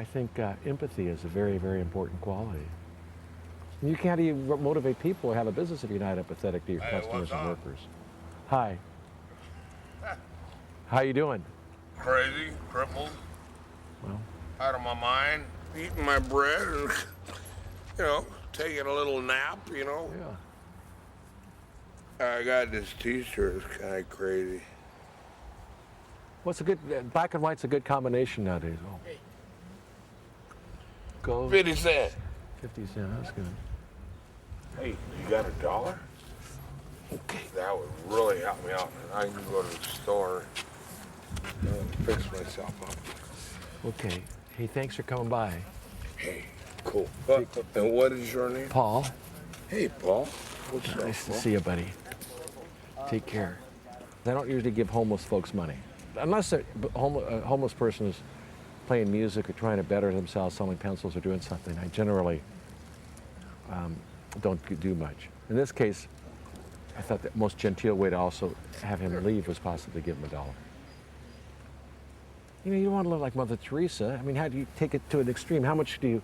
I think empathy is a very, very important quality. You can't even motivate people to have a business if you're not empathetic to your customers and workers. Hi. How you doing? Crazy, crippled, Well, out of my mind, eating my bread and, taking a little nap, yeah. I got this t-shirt, it's kind of crazy. What's a good, black and white's a good combination nowadays. Oh. Go. 50 cents. 50 cents, that's good. Hey, you got $1? Okay, that would really help me out. I can go to the store and fix myself up. Okay. Hey, thanks for coming by. Hey, cool. And what is your name? Paul. Hey, Paul. What's up, Nice to Paul? see you, buddy. Take care. I don't usually give homeless folks money. Unless a homeless person is playing music or trying to better themselves, selling pencils or doing something, I generally don't do much. In this case, I thought the most genteel way to also have him leave was possibly give him $1. You know, you don't want to live like Mother Teresa. I mean, how do you take it to an extreme? How much do you,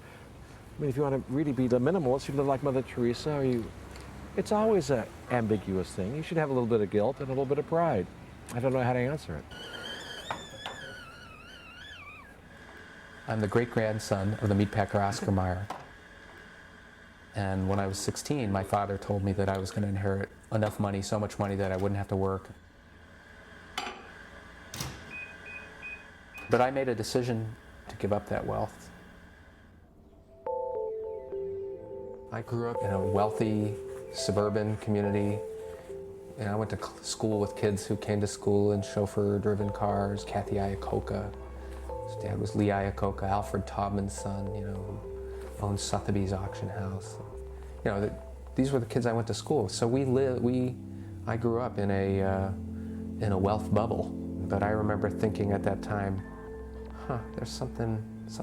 I mean, if you want to really be the minimalist, you live like Mother Teresa, or you, it's always an ambiguous thing. You should have a little bit of guilt and a little bit of pride. I don't know how to answer it. I'm the great-grandson of the meatpacker Oscar Mayer. And when I was 16, my father told me that I was going to inherit enough money, so much money that I wouldn't have to work. But I made a decision to give up that wealth. I grew up in a wealthy suburban community. And I went to school with kids who came to school in chauffeur-driven cars. Kathy Iacocca. His dad was Lee Iacocca, Alfred Taubman's son, who owned Sotheby's auction house. These were the kids I went to school with. So I grew up in a wealth bubble. But I remember thinking at that time, there's something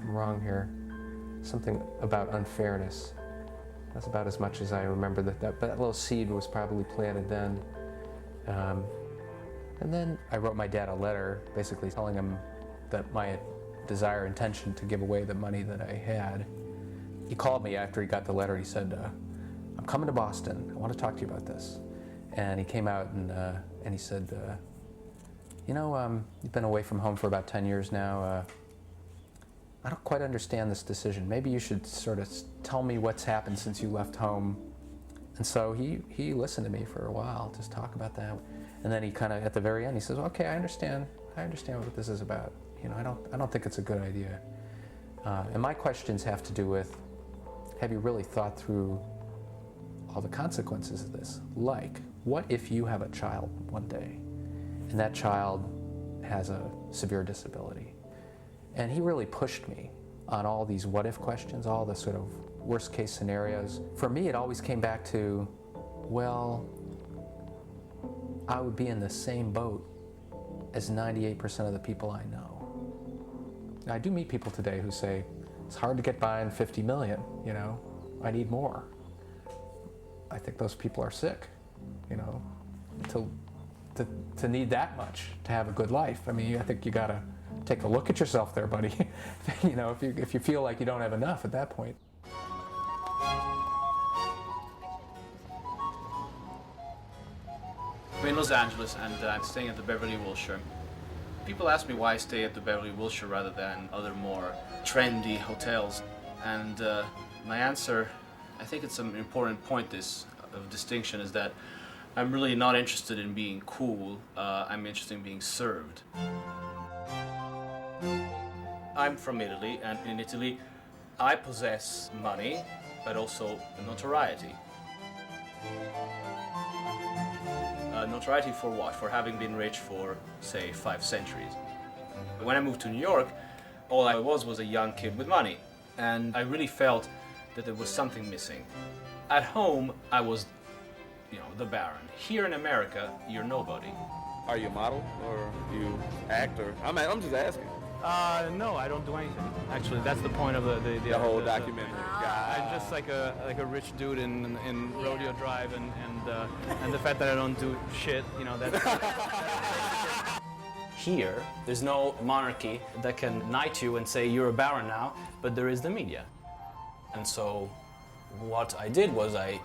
wrong here. Something about unfairness. That's about as much as I remember that little seed was probably planted then. And then I wrote my dad a letter basically telling him that my intention to give away the money that I had. He called me after he got the letter. He said, I'm coming to Boston. I want to talk to you about this. And he came out and he said, you've been away from home for about 10 years now. I don't quite understand this decision. Maybe you should sort of tell me what's happened since you left home. And so he listened to me for a while, just talk about that. And then he kind of, at the very end, he says, okay, I understand what this is about. I don't think it's a good idea. And my questions have to do with, have you really thought through all the consequences of this? Like, what if you have a child one day, and that child has a severe disability? And he really pushed me on all these what-if questions, all the sort of worst-case scenarios. For me, it always came back to, well, I would be in the same boat as 98% of the people I know. I do meet people today who say, it's hard to get by on 50 million, I need more. I think those people are sick, to need that much to have a good life. I mean, I think you gotta take a look at yourself there, buddy. If you feel like you don't have enough at that point. I'm in Los Angeles and I'm staying at the Beverly Wilshire. People ask me why I stay at the Beverly Wilshire rather than other more trendy hotels. And my answer, I think it's an important point of distinction, is that I'm really not interested in being cool. I'm interested in being served. I'm from Italy, and in Italy, I possess money, but also notoriety. Notoriety for what? For having been rich for, say, 5 centuries. When I moved to New York, all I was a young kid with money, and I really felt that there was something missing. At home, I was, the Baron. Here in America, you're nobody. Are you a model, or you act, or I'm just asking. No, I don't do anything. Actually, that's the point of the whole documentary. I'm just like a rich dude in Rodeo Drive, and the fact that I don't do shit, that's Here, there's no monarchy that can knight you and say you're a baron now, but there is the media. And so what I did was I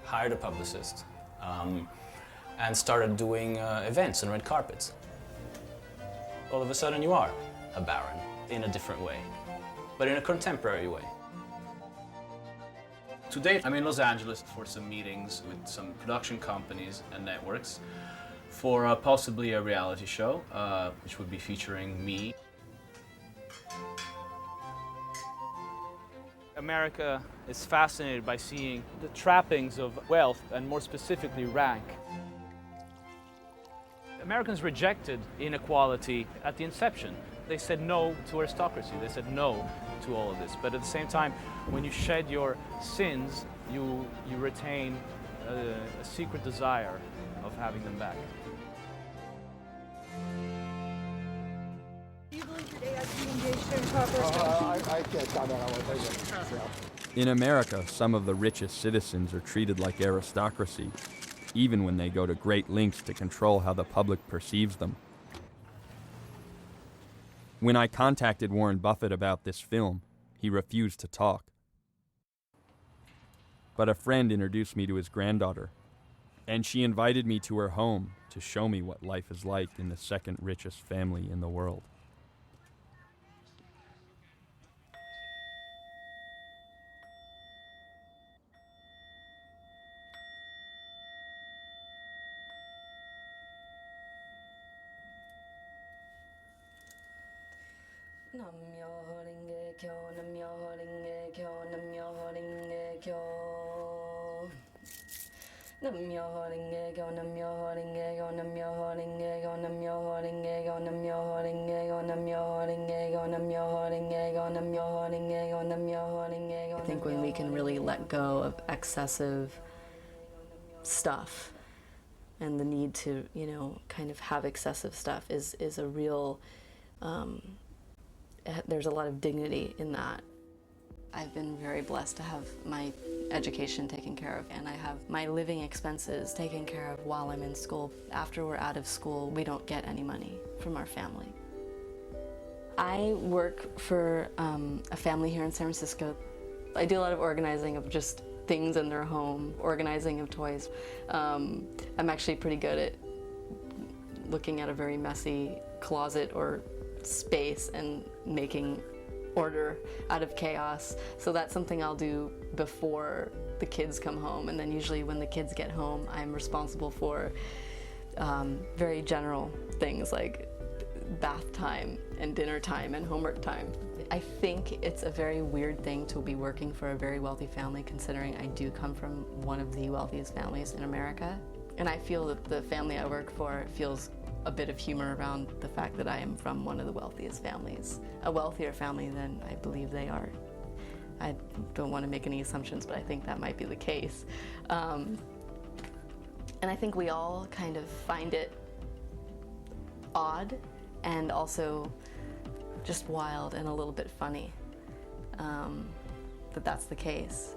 hired a publicist and started doing events and red carpets. All of a sudden you are a baron in a different way, but in a contemporary way. Today I'm in Los Angeles for some meetings with some production companies and networks for possibly a reality show, which would be featuring me. America is fascinated by seeing the trappings of wealth and more specifically rank. Americans rejected inequality at the inception. They said no to aristocracy, they said no to all of this. But at the same time, when you shed your sins, you retain a secret desire of having them back. Do you believe that they have to be engaged in proper I can't comment on what they do. In America, some of the richest citizens are treated like aristocracy, even when they go to great lengths to control how the public perceives them. When I contacted Warren Buffett about this film, he refused to talk. But a friend introduced me to his granddaughter, and she invited me to her home to show me what life is like in the second richest family in the world. I think when we can really let go of excessive stuff and the need to, kind of have excessive stuff is a real, there's a lot of dignity in that. I've been very blessed to have my education taken care of, and I have my living expenses taken care of while I'm in school. After we're out of school, we don't get any money from our family. I work for a family here in San Francisco. I do a lot of organizing of just things in their home, organizing of toys. I'm actually pretty good at looking at a very messy closet or space and making order out of chaos. So that's something I'll do before the kids come home, and then usually when the kids get home, I'm responsible for very general things like bath time and dinner time and homework time. I think it's a very weird thing to be working for a very wealthy family, considering I do come from one of the wealthiest families in America. And I feel that the family I work for feels a bit of humor around the fact that I am from one of the wealthiest families, a wealthier family than I believe they are. I don't want to make any assumptions, but I think that might be the case. And I think we all kind of find it odd and also just wild and a little bit funny that that's the case.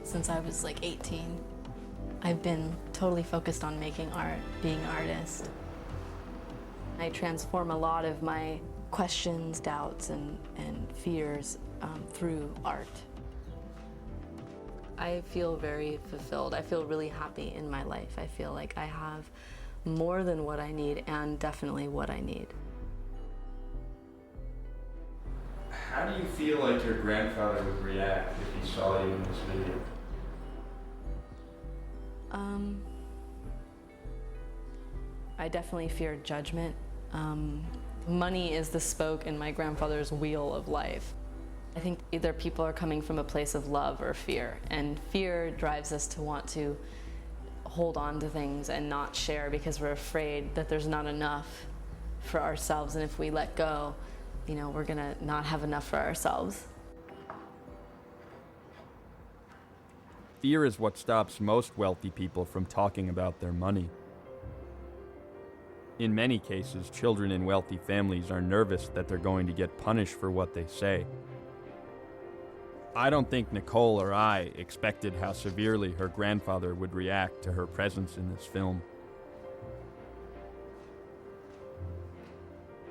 Since I was like 18, I've been totally focused on making art, being an artist. I transform a lot of my questions, doubts, and fears through art. I feel very fulfilled. I feel really happy in my life. I feel like I have more than what I need and definitely what I need. How do you feel like your grandfather would react if he saw you in this video? I definitely fear judgment. Money is the spoke in my grandfather's wheel of life. I think either people are coming from a place of love or fear, and fear drives us to want to hold on to things and not share because we're afraid that there's not enough for ourselves, and if we let go, we're gonna not have enough for ourselves. Fear is what stops most wealthy people from talking about their money. In many cases, children in wealthy families are nervous that they're going to get punished for what they say. I don't think Nicole or I expected how severely her grandfather would react to her presence in this film.